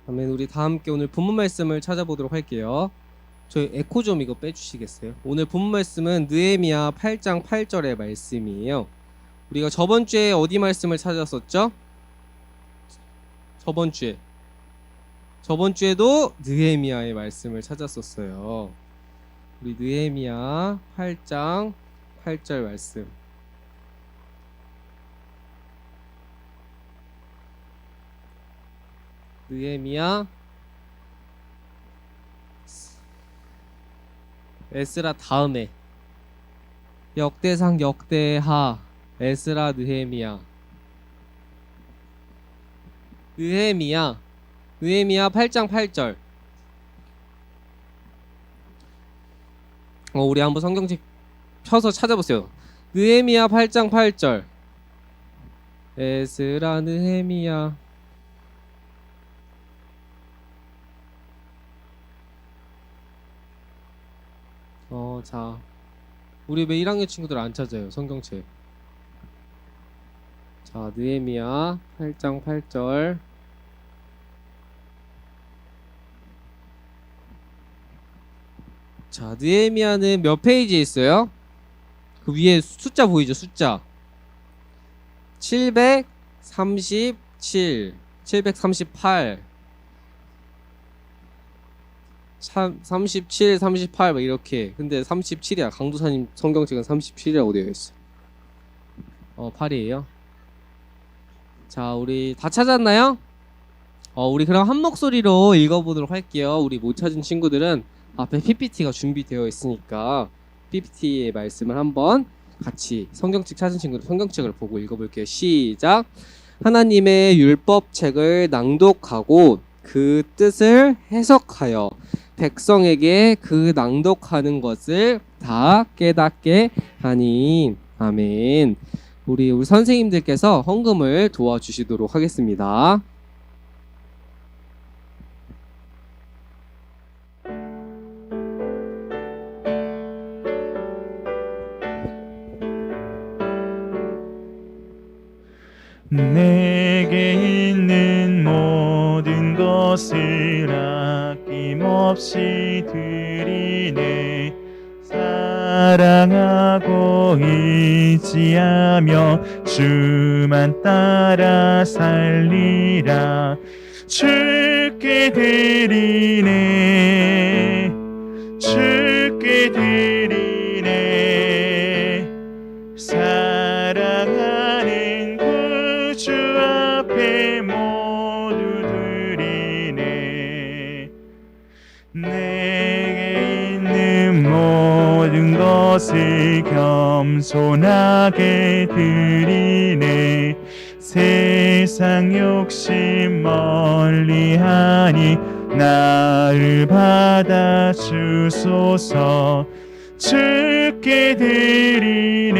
아멘. 우리 다 함께 오늘 본문 말씀을 찾아보도록 할게요. 저희 에코 좀 이거 빼주시겠어요? 오늘 본문 말씀은 느헤미야 8장 8절의 말씀이에요. 우리가 저번 주에 어디 말씀을 찾았었죠? 저번 주에도 느헤미야의 말씀을 찾았었어요. 우리 느헤미야 8장 8절 말씀. 느헤미야 에스라 다음에 역대상 역대하 에스라 느헤미야 8장 8절. 우리 한번 성경책 펴서 찾아보세요. 느헤미야 8장 8절. 에스라 느헤미야. 자, 우리 왜 1학년 친구들 안 찾아요 성경책. 자, 느헤미야 8장 8절. 자, 느헤미야는 몇 페이지에 있어요? 그 위에 숫자 보이죠? 숫자 737, 738, 37, 38 막 이렇게. 근데 37이야. 강도사님 성경책은 37이라고 되어 있어. 8이에요. 자, 우리 다 찾았나요? 우리 그럼 한 목소리로 읽어보도록 할게요. 우리 못 찾은 친구들은 앞에 PPT가 준비되어 있으니까 PPT의 말씀을 한번 같이 성경책 찾은 친구들 성경책을 보고 읽어볼게요. 시작. 하나님의 율법책을 낭독하고 그 뜻을 해석하여 백성에게 그 낭독하는 것을 다 깨닫게 하니. 아멘. 우리 선생님들께서 헌금을 도와주시도록 하겠습니다. 내게 있는 모든 것을 아낌없이 드리네. 사랑하고 의지하며 주만 따라 살리라. 주께 드리네. 주께 드리네. 사랑하는 주 앞에 모두 드리네. 내게 있는 모든 것을 겸손하게 드리네. 세상 욕심 멀리하니 나를 받아주소서. 주께 드리네.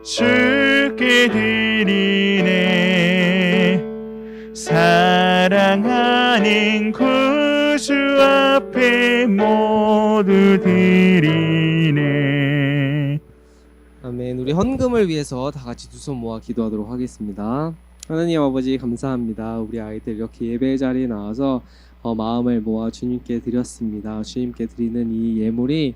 주께 드리네. 사랑하는 구주 앞에 모두 드리네. 아멘. 우리 헌금을 위해서 다 같이 두 손 모아 기도하도록 하겠습니다. 하나님 아버지 감사합니다. 우리 아이들 이렇게 예배 자리에 나와서 마음을 모아 주님께 드렸습니다. 주님께 드리는 이 예물이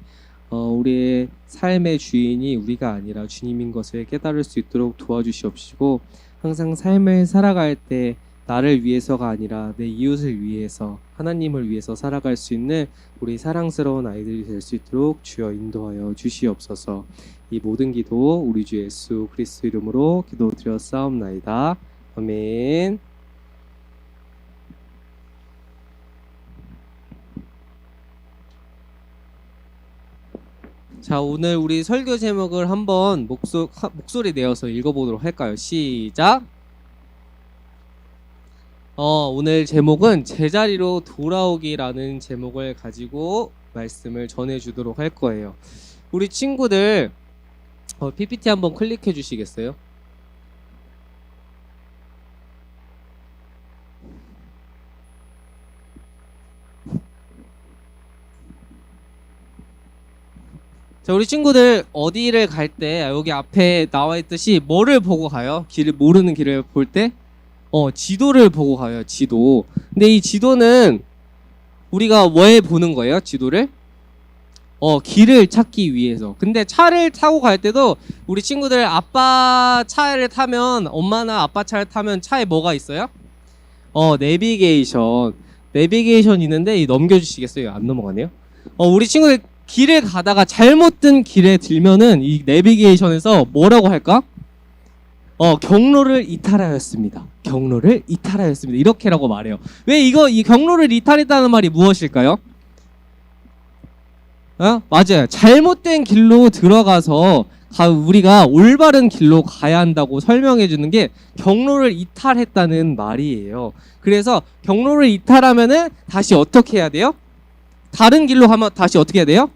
우리의 삶의 주인이 우리가 아니라 주님인 것을 깨달을 수 있도록 도와주시옵시고, 항상 삶을 살아갈 때 나를 위해서가 아니라 내 이웃을 위해서, 하나님을 위해서 살아갈 수 있는 우리 사랑스러운 아이들이 될 수 있도록 주여 인도하여 주시옵소서. 이 모든 기도 우리 주 예수 그리스도 이름으로 기도드렸사옵나이다. 아멘. 자, 오늘 우리 설교 제목을 한번 목소리 내어서 읽어보도록 할까요? 시작. 오늘 제목은 제자리로 돌아오기라는 제목을 가지고 말씀을 전해주도록 할 거예요. 우리 친구들 PPT 한번 클릭해 주시겠어요? 자, 우리 친구들 어디를 갈 때 여기 앞에 나와 있듯이 뭐를 보고 가요? 길을 모르는 길을 볼 때 지도를 보고 가요. 지도. 근데 이 지도는 우리가 왜 보는 거예요? 지도를? 길을 찾기 위해서. 근데 차를 타고 갈 때도 우리 친구들 아빠 차를 타면, 엄마나 아빠 차를 타면 차에 뭐가 있어요? 내비게이션. 내비게이션 있는데 넘겨주시겠어요? 안 넘어가네요. 우리 친구들 길을 가다가 잘못 든 길에 들면은 이 내비게이션에서 뭐라고 할까? 경로를 이탈하였습니다. 경로를 이탈하였습니다. 이렇게라고 말해요. 왜 이 경로를 이탈했다는 말이 무엇일까요? 맞아요. 잘못된 길로 들어가서 우리가 올바른 길로 가야 한다고 설명해 주는 게 경로를 이탈했다는 말이에요. 그래서 경로를 이탈하면은 다시 어떻게 해야 돼요? 다른 길로 가면 다시 어떻게 해야 돼요?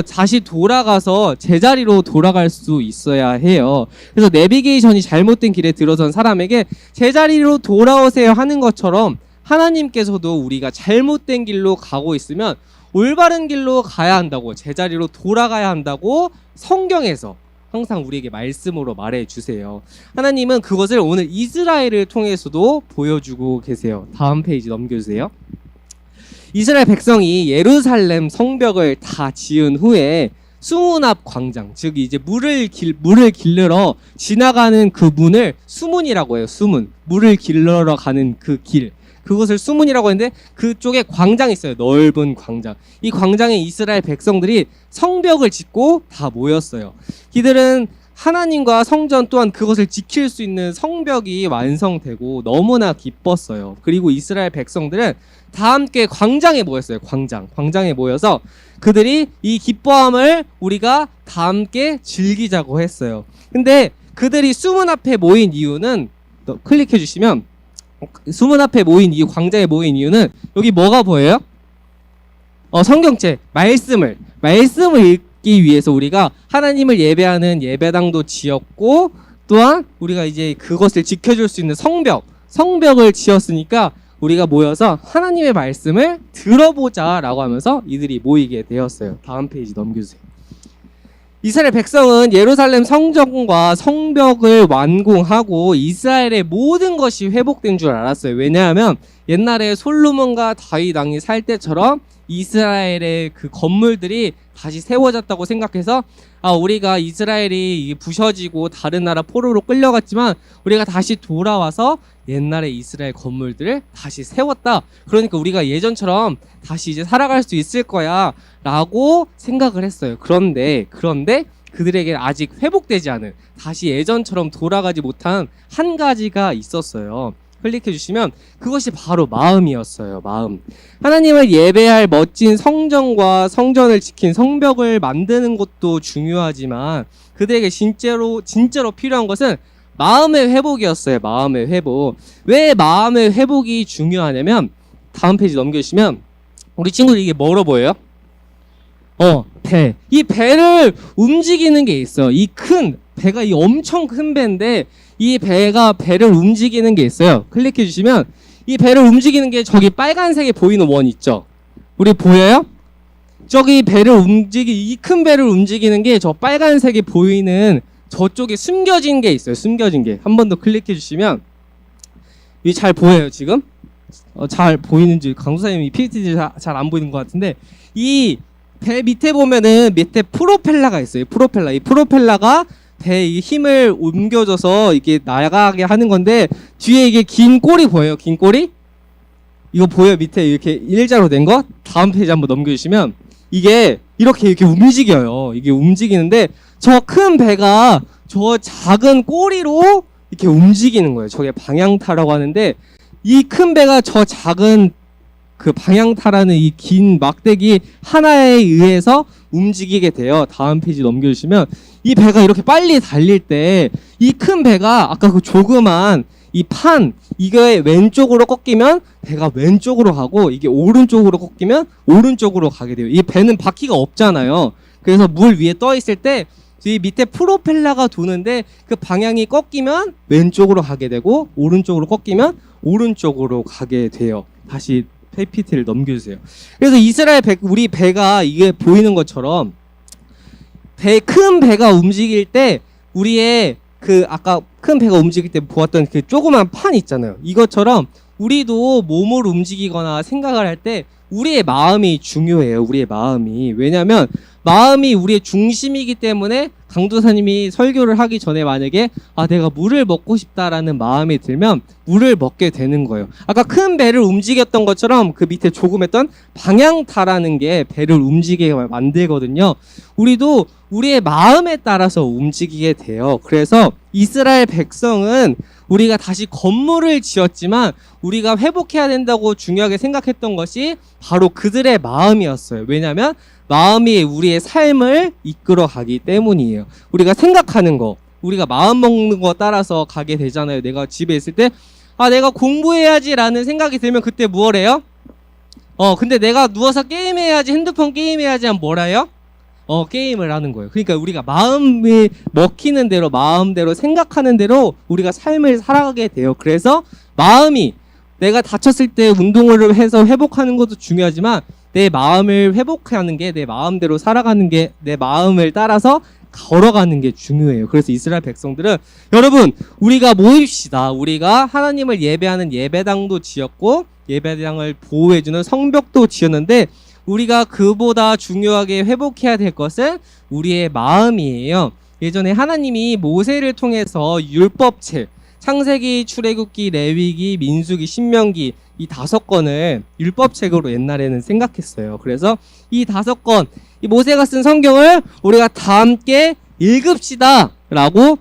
다시 돌아가서 제자리로 돌아갈 수 있어야 해요. 그래서 내비게이션이 잘못된 길에 들어선 사람에게 제자리로 돌아오세요 하는 것처럼 하나님께서도 우리가 잘못된 길로 가고 있으면 올바른 길로 가야 한다고, 제자리로 돌아가야 한다고 성경에서 항상 우리에게 말씀으로 말해 주세요. 하나님은 그것을 오늘 이스라엘을 통해서도 보여주고 계세요. 다음 페이지 넘겨주세요. 이스라엘 백성이 예루살렘 성벽을 다 지은 후에 수문 앞 광장, 즉 이제 물을 길르러 지나가는 그 문을 수문이라고 해요. 수문. 물을 길르러 가는 그 길. 그것을 수문이라고 했는데 그쪽에 광장이 있어요. 넓은 광장. 이 광장에 이스라엘 백성들이 성벽을 짓고 다 모였어요. 이들은 하나님과 성전 또한 그것을 지킬 수 있는 성벽이 완성되고 너무나 기뻤어요. 그리고 이스라엘 백성들은 다 함께 광장에 모였어요. 광장에 모여서 그들이 이 기뻐함을 우리가 다 함께 즐기자고 했어요. 근데 그들이 수문 앞에 모인 이유는, 클릭해 주시면 수문 앞에 모인 이유, 광장에 모인 이유는 여기 뭐가 보여요? 성경책, 말씀을 읽기 위해서 우리가 하나님을 예배하는 예배당도 지었고, 또한 우리가 이제 그것을 지켜줄 수 있는 성벽을 지었으니까 우리가 모여서 하나님의 말씀을 들어보자 라고 하면서 이들이 모이게 되었어요. 다음 페이지 넘겨주세요. 이스라엘 백성은 예루살렘 성전과 성벽을 완공하고 이스라엘의 모든 것이 회복된 줄 알았어요. 왜냐하면 옛날에 솔로몬과 다윗 왕이 살 때처럼 이스라엘의 그 건물들이 다시 세워졌다고 생각해서 우리가 이스라엘이 부셔지고 다른 나라 포로로 끌려갔지만 우리가 다시 돌아와서 옛날의 이스라엘 건물들을 다시 세웠다. 그러니까 우리가 예전처럼 다시 이제 살아갈 수 있을 거야 라고 생각을 했어요. 그런데 그들에게 아직 회복되지 않은, 다시 예전처럼 돌아가지 못한 한 가지가 있었어요. 클릭해 주시면 그것이 바로 마음이었어요. 마음. 하나님을 예배할 멋진 성전과 성전을 지킨 성벽을 만드는 것도 중요하지만 그들에게 진짜로 필요한 것은 마음의 회복이었어요. 마음의 회복. 왜 마음의 회복이 중요하냐면 다음 페이지 넘겨주시면 우리 친구들 이게 뭐로 보여요? 배. 이 배를 움직이는 게 있어요. 이 배가 엄청 큰 배인데 이 배를 움직이는 게 있어요. 클릭해 주시면 이 배를 움직이는 게 저기 빨간색에 보이는 원 있죠? 우리 보여요? 저기 이 큰 배를 움직이는 게 저 빨간색에 보이는 저쪽에 숨겨진 게 있어요. 숨겨진 게. 한 번 더 클릭해 주시면 이게 잘 보여요, 지금? 잘 보이는지, 강수사님이 PPT 잘 안 보이는 것 같은데 이 배 밑에 보면은 밑에 프로펠러가 있어요. 이 프로펠러가 배의 힘을 옮겨줘서 이게 나가게 하는 건데 뒤에 이게 긴 꼬리 보여요? 긴 꼬리? 이거 보여요? 밑에 이렇게 일자로 된 거? 다음 페이지 한번 넘겨주시면 이게 이렇게 움직여요. 이게 움직이는데 저 큰 배가 저 작은 꼬리로 이렇게 움직이는 거예요. 저게 방향타라고 하는데 이 큰 배가 저 작은 그 방향타라는 이 긴 막대기 하나에 의해서 움직이게 돼요. 다음 페이지 넘겨주시면 이 배가 이렇게 빨리 달릴 때 이 큰 배가 아까 그 조그만 이 이게 왼쪽으로 꺾이면 배가 왼쪽으로 가고 이게 오른쪽으로 꺾이면 오른쪽으로 가게 돼요. 이 배는 바퀴가 없잖아요. 그래서 물 위에 떠 있을 때 이 밑에 프로펠러가 도는데 그 방향이 꺾이면 왼쪽으로 가게 되고 오른쪽으로 꺾이면 오른쪽으로 가게 돼요. 다시 PPT를 넘겨주세요. 그래서 우리 배가 이게 보이는 것처럼 큰 배가 움직일 때 우리의 그 아까 큰 배가 움직일 때 보았던 그 조그만 판 있잖아요. 이것처럼 우리도 몸을 움직이거나 생각을 할 때 우리의 마음이 중요해요. 우리의 마음이. 왜냐하면 마음이 우리의 중심이기 때문에 강도사님이 설교를 하기 전에 만약에 내가 물을 먹고 싶다라는 마음이 들면 물을 먹게 되는 거예요. 아까 큰 배를 움직였던 것처럼 그 밑에 조금 했던 방향타라는 게 배를 움직이게 만들거든요. 우리도 우리의 마음에 따라서 움직이게 돼요. 그래서 이스라엘 백성은 우리가 다시 건물을 지었지만 우리가 회복해야 된다고 중요하게 생각했던 것이 바로 그들의 마음이었어요. 왜냐하면 마음이 우리의 삶을 이끌어 가기 때문이에요. 우리가 생각하는 거, 우리가 마음 먹는 거 따라서 가게 되잖아요. 내가 집에 있을 때 내가 공부해야지라는 생각이 들면 그때 뭘 해요? 근데 내가 누워서 게임해야지, 핸드폰 게임해야지 하면 뭘 해요? 게임을 하는 거예요. 그러니까 우리가 마음이 먹히는 대로, 마음대로 생각하는 대로 우리가 삶을 살아가게 돼요. 그래서 마음이 내가 다쳤을 때 운동을 해서 회복하는 것도 중요하지만 내 마음을 회복하는 게, 내 마음대로 살아가는 게, 내 마음을 따라서 걸어가는 게 중요해요. 그래서 이스라엘 백성들은 여러분 우리가 모입시다. 우리가 하나님을 예배하는 예배당도 지었고 예배당을 보호해주는 성벽도 지었는데 우리가 그보다 중요하게 회복해야 될 것은 우리의 마음이에요. 예전에 하나님이 모세를 통해서 율법책, 창세기, 출애굽기, 레위기, 민수기, 신명기 이 5권을 율법책으로 옛날에는 생각했어요. 그래서 이 5권, 이 모세가 쓴 성경을 우리가 다 함께 읽읍시다 라고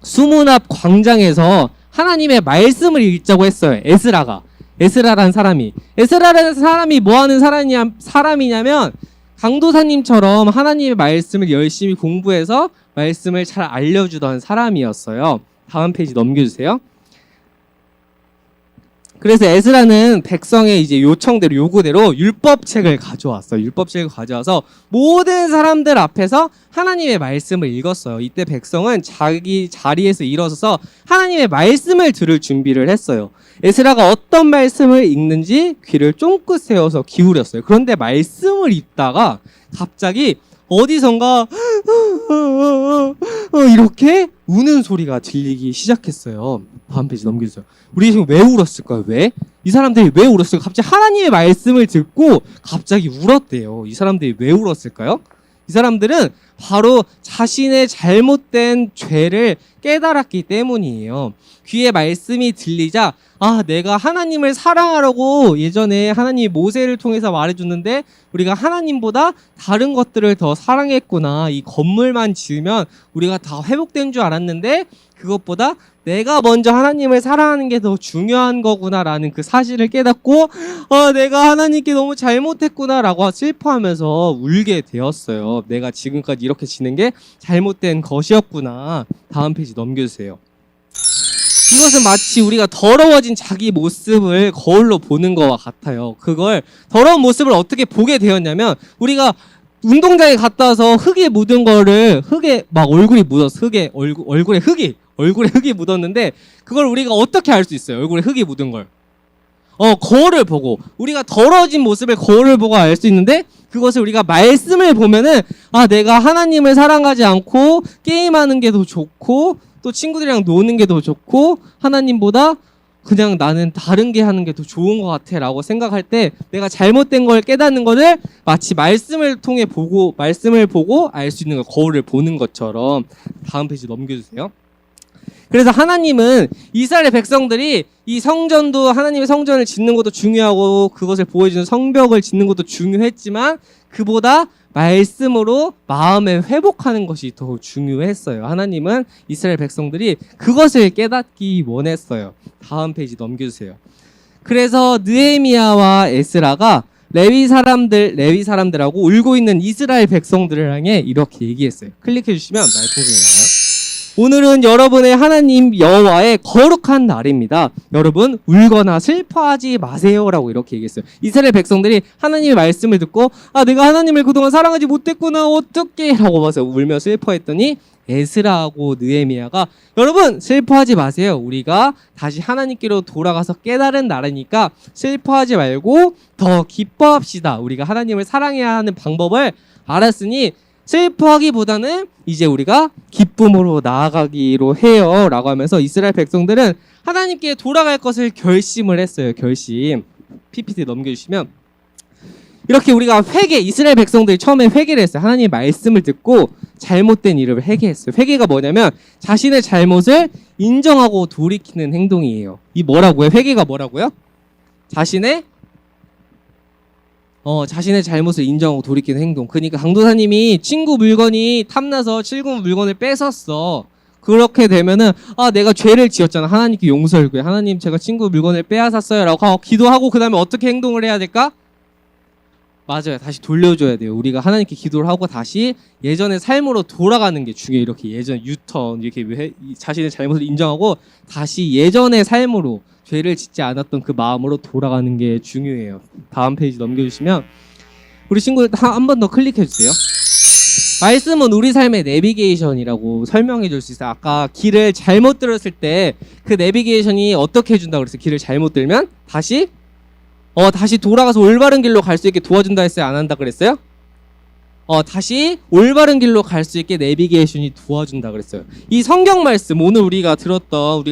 수문 앞 광장에서 하나님의 말씀을 읽자고 했어요. 에스라라는 사람이 뭐 하는 사람이냐면 강도사님처럼 하나님의 말씀을 열심히 공부해서 말씀을 잘 알려주던 사람이었어요. 다음 페이지 넘겨주세요. 그래서 에스라는 백성의 이제 요청대로, 요구대로 율법책을 가져왔어요. 율법책을 가져와서 모든 사람들 앞에서 하나님의 말씀을 읽었어요. 이때 백성은 자기 자리에서 일어서서 하나님의 말씀을 들을 준비를 했어요. 에스라가 어떤 말씀을 읽는지 귀를 쫑긋 세워서 기울였어요. 그런데 말씀을 읽다가 갑자기 어디선가 이렇게 우는 소리가 들리기 시작했어요. 다음 페이지 넘겨주세요. 우리 지금 왜 울었을까요? 왜? 이 사람들이 왜 울었을까요? 갑자기 하나님의 말씀을 듣고 갑자기 울었대요. 이 사람들이 왜 울었을까요? 이 사람들은 바로 자신의 잘못된 죄를 깨달았기 때문이에요. 귀에 말씀이 들리자 내가 하나님을 사랑하라고 예전에 하나님이 모세를 통해서 말해줬는데 우리가 하나님보다 다른 것들을 더 사랑했구나. 이 건물만 지으면 우리가 다 회복된 줄 알았는데 그것보다 내가 먼저 하나님을 사랑하는 게 더 중요한 거구나라는 그 사실을 깨닫고 내가 하나님께 너무 잘못했구나라고 슬퍼하면서 울게 되었어요. 내가 지금까지 이렇게 지는 게 잘못된 것이었구나. 다음 페이지 넘겨주세요. 이것은 마치 우리가 더러워진 자기 모습을 거울로 보는 것과 같아요. 그걸 더러운 모습을 어떻게 보게 되었냐면 우리가 운동장에 갔다 와서 흙에 묻은 거를 흙에 막 얼굴이 묻었어. 얼굴에 흙이 묻었는데 그걸 우리가 어떻게 알 수 있어요? 얼굴에 흙이 묻은 걸. 거울을 보고 우리가 더러워진 모습을 거울을 보고 알 수 있는데 그것을 우리가 말씀을 보면은 내가 하나님을 사랑하지 않고 게임하는 게 더 좋고 또 친구들이랑 노는 게 더 좋고 하나님보다 그냥 나는 다른 게 하는 게 더 좋은 것 같아 라고 생각할 때 내가 잘못된 걸 깨닫는 거를 마치 말씀을 보고 알 수 있는 거, 거울을 보는 것처럼. 다음 페이지 넘겨주세요. 그래서 하나님은 이스라엘 백성들이 이 성전도, 하나님의 성전을 짓는 것도 중요하고 그것을 보여주는 성벽을 짓는 것도 중요했지만 그보다 말씀으로 마음을 회복하는 것이 더 중요했어요. 하나님은 이스라엘 백성들이 그것을 깨닫기 원했어요. 다음 페이지 넘겨주세요. 그래서 느헤미야와 에스라가 레위 사람들하고 울고 있는 이스라엘 백성들을 향해 이렇게 얘기했어요. 클릭해 주시면 말풍선이 나와요. 오늘은 여러분의 하나님 여호와의 거룩한 날입니다. 여러분 울거나 슬퍼하지 마세요라고 이렇게 얘기했어요. 이스라엘 백성들이 하나님의 말씀을 듣고 내가 하나님을 그동안 사랑하지 못했구나 어떡해 라고 와서 울며 슬퍼했더니 에스라하고 느헤미야가 여러분 슬퍼하지 마세요. 우리가 다시 하나님께로 돌아가서 깨달은 날이니까 슬퍼하지 말고 더 기뻐합시다. 우리가 하나님을 사랑해야 하는 방법을 알았으니 슬퍼하기보다는 이제 우리가 기쁨으로 나아가기로 해요 라고 하면서 이스라엘 백성들은 하나님께 돌아갈 것을 결심을 했어요. 결심. PPT 넘겨주시면 이렇게 우리가 이스라엘 백성들이 처음에 회개를 했어요. 하나님의 말씀을 듣고 잘못된 일을 회개했어요. 회개가 뭐냐면 자신의 잘못을 인정하고 돌이키는 행동이에요. 이 뭐라고요? 회개가 뭐라고요? 자신의 잘못을 인정하고 돌이키는 행동. 그러니까 강도사님이 친구 물건이 탐나서 친구 물건을 뺏었어. 그렇게 되면은 내가 죄를 지었잖아. 하나님께 용서를 구해. 하나님 제가 친구 물건을 빼앗았어요 라고 기도하고 그 다음에 어떻게 행동을 해야 될까? 맞아요. 다시 돌려줘야 돼요. 우리가 하나님께 기도를 하고 다시 예전의 삶으로 돌아가는 게 중요해요. 이렇게 예전 유턴 이렇게 자신의 잘못을 인정하고 다시 예전의 삶으로 죄를 짓지 않았던 그 마음으로 돌아가는 게 중요해요. 다음 페이지 넘겨주시면 우리 친구들 한 번 더 클릭해 주세요. 말씀은 우리 삶의 내비게이션이라고 설명해 줄 수 있어요. 아까 길을 잘못 들었을 때 그 내비게이션이 어떻게 해준다고 그랬어요? 길을 잘못 들면 다시 돌아가서 올바른 길로 갈 수 있게 도와준다 했어요? 안 한다 그랬어요? 다시 올바른 길로 갈 수 있게 내비게이션이 도와준다 그랬어요. 이 성경 말씀, 오늘 우리가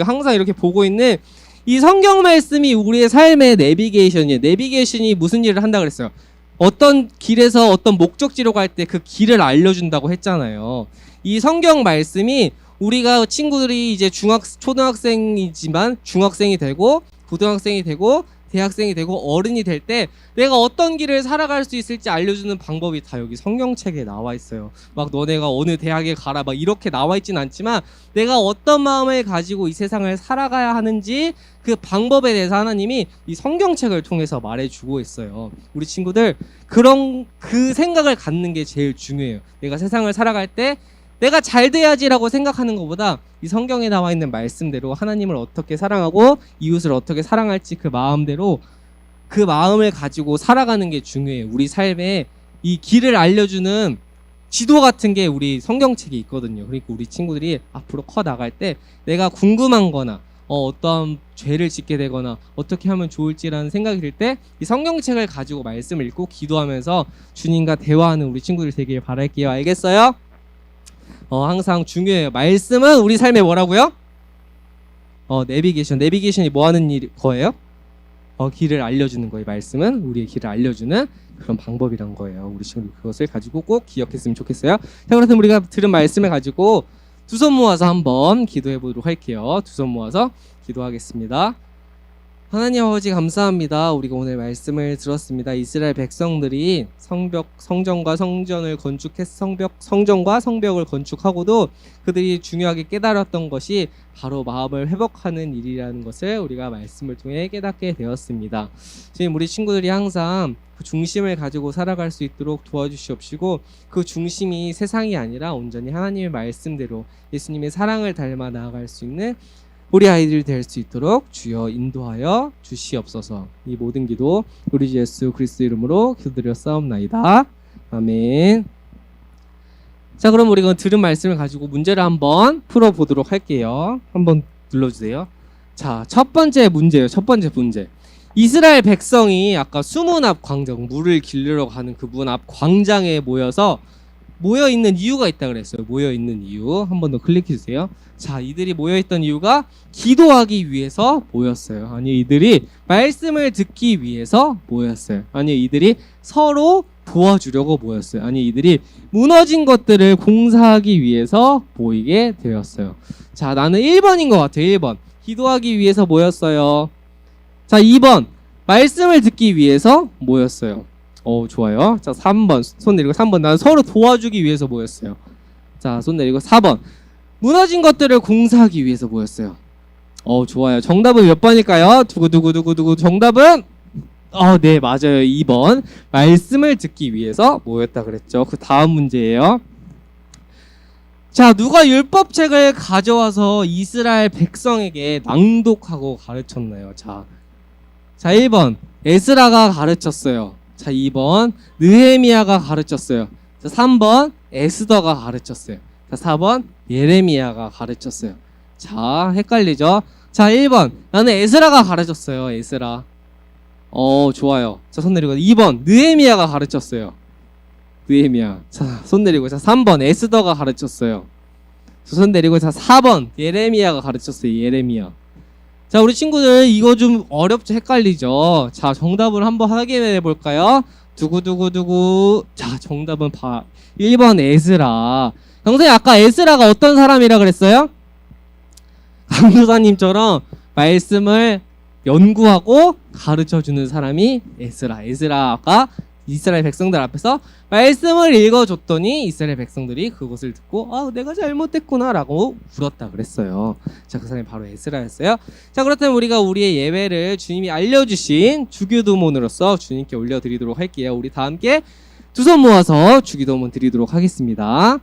항상 이렇게 보고 있는 이 성경 말씀이 우리의 삶의 내비게이션이에요. 내비게이션이 무슨 일을 한다 그랬어요? 어떤 길에서 어떤 목적지로 갈 때 그 길을 알려준다고 했잖아요. 이 성경 말씀이 우리가 친구들이 이제 초등학생이지만 중학생이 되고 고등학생이 되고 대학생이 되고 어른이 될 때 내가 어떤 길을 살아갈 수 있을지 알려주는 방법이 다 여기 성경책에 나와 있어요. 막 너네가 어느 대학에 가라 막 이렇게 나와 있진 않지만 내가 어떤 마음을 가지고 이 세상을 살아가야 하는지 그 방법에 대해서 하나님이 이 성경책을 통해서 말해주고 있어요. 우리 친구들 그 생각을 갖는 게 제일 중요해요. 내가 세상을 살아갈 때 내가 잘 돼야지라고 생각하는 것보다 이 성경에 나와 있는 말씀대로 하나님을 어떻게 사랑하고 이웃을 어떻게 사랑할지 그 마음대로 그 마음을 가지고 살아가는 게 중요해요. 우리 삶에 이 길을 알려주는 지도 같은 게 우리 성경책에 있거든요. 그러니까 우리 친구들이 앞으로 커 나갈 때 내가 궁금한 거나 어떤 죄를 짓게 되거나 어떻게 하면 좋을지라는 생각이 들 때 이 성경책을 가지고 말씀을 읽고 기도하면서 주님과 대화하는 우리 친구들 되길 바랄게요. 알겠어요? 항상 중요해요. 말씀은 우리 삶에 뭐라고요? 내비게이션이 뭐 하는 거예요? 길을 알려주는 거예요. 말씀은 우리의 길을 알려주는 그런 방법이란 거예요. 우리 친구들 그것을 가지고 꼭 기억했으면 좋겠어요. 자, 그렇다면 우리가 들은 말씀을 가지고 두 손 모아서 한번 기도해 보도록 할게요. 두 손 모아서 기도하겠습니다. 하나님 아버지 감사합니다. 우리가 오늘 말씀을 들었습니다. 이스라엘 백성들이 성전과 성벽을 건축하고도 그들이 중요하게 깨달았던 것이 바로 마음을 회복하는 일이라는 것을 우리가 말씀을 통해 깨닫게 되었습니다. 지금 우리 친구들이 항상 그 중심을 가지고 살아갈 수 있도록 도와주시옵시고 그 중심이 세상이 아니라 온전히 하나님의 말씀대로 예수님의 사랑을 닮아 나아갈 수 있는 우리 아이들이 될 수 있도록 주여 인도하여 주시옵소서. 이 모든 기도 우리 주 예수 그리스도 이름으로 기도드렸사옵나이다. 아멘. 자, 그럼 우리가 들은 말씀을 가지고 문제를 한번 풀어보도록 할게요. 한번 눌러주세요. 자, 첫 번째 문제예요. 첫 번째 문제. 이스라엘 백성이 아까 수문 앞 광장, 물을 길르러 가는 그 문 앞 광장에 모여있는 이유가 있다 그랬어요. 모여있는 이유. 한 번 더 클릭해주세요. 자, 이들이 모여있던 이유가 기도하기 위해서 모였어요. 아니, 이들이 말씀을 듣기 위해서 모였어요. 아니, 이들이 서로 도와주려고 모였어요. 아니, 이들이 무너진 것들을 공사하기 위해서 모이게 되었어요. 자, 나는 1번인 것 같아요. 1번. 기도하기 위해서 모였어요. 자, 2번. 말씀을 듣기 위해서 모였어요. 좋아요. 자, 3번. 손 내리고 3번. 나는 서로 도와주기 위해서 모였어요. 자, 손 내리고 4번. 무너진 것들을 공사하기 위해서 모였어요. 좋아요. 정답은 몇 번일까요? 두구두구두구두구. 정답은 네, 맞아요. 2번. 말씀을 듣기 위해서 모였다 그랬죠. 그 다음 문제예요. 자, 누가 율법책을 가져와서 이스라엘 백성에게 낭독하고 가르쳤나요? 자, 1번. 에스라가 가르쳤어요. 자, 2번. 느헤미야가 가르쳤어요. 자, 3번. 에스더가 가르쳤어요. 자, 4번. 예레미야가 가르쳤어요. 자, 헷갈리죠? 자, 1번. 나는 에스라가 가르쳤어요. 에스라. 좋아요. 자, 손 내리고 2번. 느헤미야가 가르쳤어요. 느헤미야. 자, 손 내리고. 자, 3번 에스더가 가르쳤어요. 손 내리고. 자, 4번 예레미야가 가르쳤어요. 예레미야. 자, 우리 친구들 이거 좀 어렵죠? 헷갈리죠? 자, 정답을 한번 확인해 볼까요? 두구두구두구. 자, 정답은 1번 에스라. 선생님 아까 에스라가 어떤 사람이라 그랬어요? 강도사님처럼 말씀을 연구하고 가르쳐주는 사람이 에스라. 에스라가 이스라엘 백성들 앞에서 말씀을 읽어줬더니 이스라엘 백성들이 그것을 듣고 내가 잘못했구나 라고 울었다 그랬어요. 자, 그 사람이 바로 에스라였어요. 자, 그렇다면 우리가 우리의 예배를 주님이 알려주신 주기도문으로서 주님께 올려드리도록 할게요. 우리 다 함께 두 손 모아서 주기도문 드리도록 하겠습니다.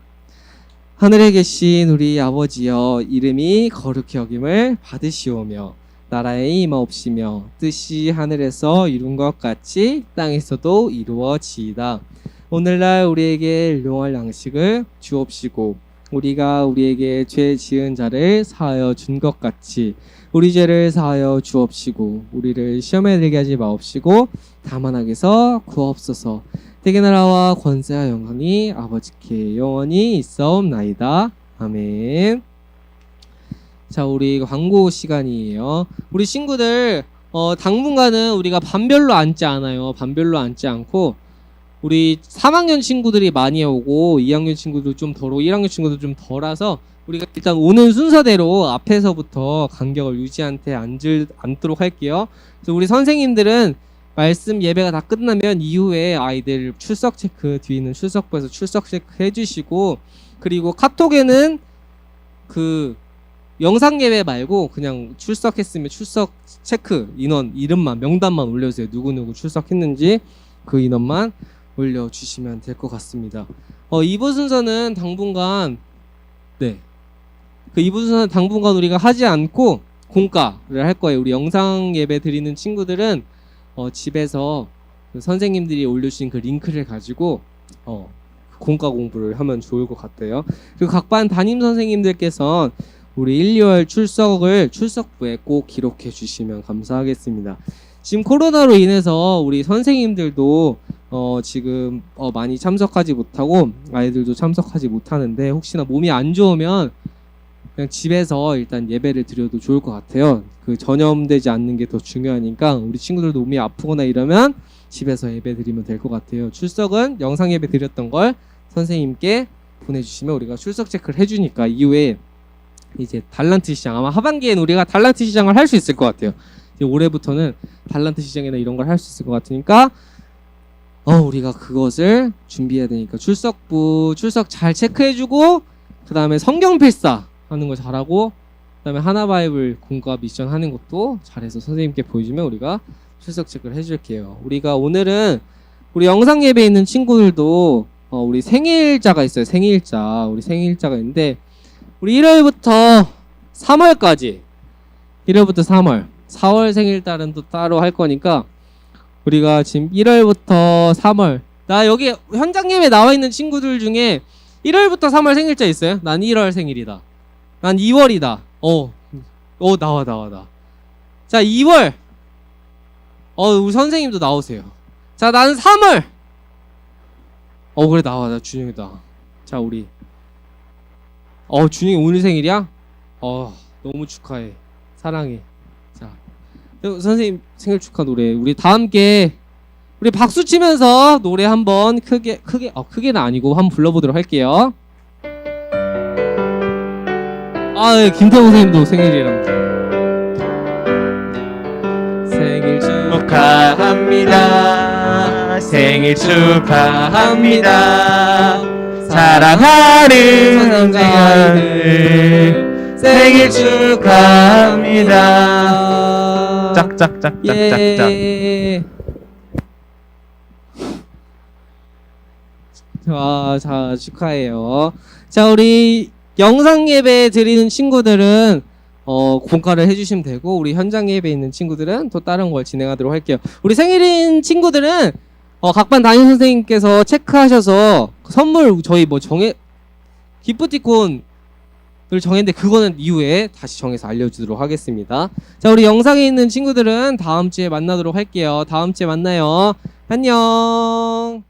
하늘에 계신 우리 아버지여, 이름이 거룩히 여김을 받으시오며 나라에 임하옵시며 뜻이 하늘에서 이룬 것 같이 땅에서도 이루어지이다. 오늘날 우리에게 일용할 양식을 주옵시고 우리가 우리에게 죄 지은 자를 사하여 준 것 같이 우리 죄를 사하여 주옵시고 우리를 시험에 들게 하지 마옵시고 다만 악에서 구하옵소서. 대개 나라와 권세와 영광이 아버지께 영원히 있사옵나이다. 아멘. 자, 우리 광고 시간이에요. 우리 친구들 당분간은 우리가 반별로 앉지 않아요. 반별로 앉지 않고 우리 3학년 친구들이 많이 오고 2학년 친구들 좀 덜 오고 1학년 친구들 좀 덜와서 우리가 일단 오는 순서대로 앞에서부터 간격을 앉도록 할게요. 그래서 우리 선생님들은 말씀 예배가 다 끝나면 이후에 아이들 출석 체크, 뒤에 있는 출석부에서 출석 체크 해주시고, 그리고 카톡에는 그 영상 예배 말고 그냥 출석했으면 출석 체크 인원 이름만 명단만 올려주세요. 누구누구 출석했는지 그 인원만 올려주시면 될 것 같습니다. 이번 순서는 당분간 이번 순서는 당분간 우리가 하지 않고 공과를 할 거예요. 우리 영상 예배 드리는 친구들은 집에서 그 선생님들이 올려주신 그 링크를 가지고 공과 공부를 하면 좋을 것 같아요. 그리고 각 반 담임 선생님들께서 우리 1, 2월 출석을 출석부에 꼭 기록해 주시면 감사하겠습니다. 지금 코로나로 인해서 우리 선생님들도 지금 많이 참석하지 못하고 아이들도 참석하지 못하는데 혹시나 몸이 안 좋으면 그냥 집에서 일단 예배를 드려도 좋을 것 같아요. 그 전염되지 않는 게 더 중요하니까 우리 친구들도 몸이 아프거나 이러면 집에서 예배 드리면 될 것 같아요. 출석은 영상 예배 드렸던 걸 선생님께 보내주시면 우리가 출석 체크를 해주니까 이후에 이제 달란트 시장, 아마 하반기에는 우리가 달란트 시장을 할 수 있을 것 같아요. 이제 올해부터는 달란트 시장이나 이런 걸 할 수 있을 것 같으니까 우리가 그것을 준비해야 되니까 출석부 출석 잘 체크해주고 그 다음에 성경 필사 하는 거 잘하고 그 다음에 하나바이블 공과 미션 하는 것도 잘해서 선생님께 보여주면 우리가 출석 체크를 해줄게요. 우리가 오늘은 우리 영상 예배에 있는 친구들도 우리 생일자가 있어요. 우리 생일자가 있는데 우리 1월부터 3월까지 1월부터 3월 4월 생일달은 또 따로 할 거니까 우리가 지금 1월부터 3월 나 여기 현장 예배 나와 있는 친구들 중에 1월부터 3월 생일자 있어요? 난 1월 생일이다. 난 2월이다. 나와. 자, 2월. 우리 선생님도 나오세요. 자, 나는 3월. 그래, 나와. 나 준영이다. 자, 우리. 준영이 오늘 생일이야? 너무 축하해. 사랑해. 자, 선생님 생일 축하 노래. 우리 다 함께 우리 박수 치면서 노래 한번 크게는 아니고 한번 불러보도록 할게요. 김태호 선생님도 생일이랍니다. 생일 축하합니다. 생일 축하합니다. 사랑하는 아이들 생일 축하합니다. 짝짝짝짝짝짝. 예. 자, 축하해요. 자, 우리 영상 예배 드리는 친구들은 공과를 해주시면 되고 우리 현장 예배 있는 친구들은 또 다른 걸 진행하도록 할게요. 우리 생일인 친구들은 각 반 담임 선생님께서 체크하셔서 선물 저희 기프티콘을 정했는데 그거는 이후에 다시 정해서 알려주도록 하겠습니다. 자, 우리 영상에 있는 친구들은 다음 주에 만나도록 할게요. 다음 주에 만나요. 안녕.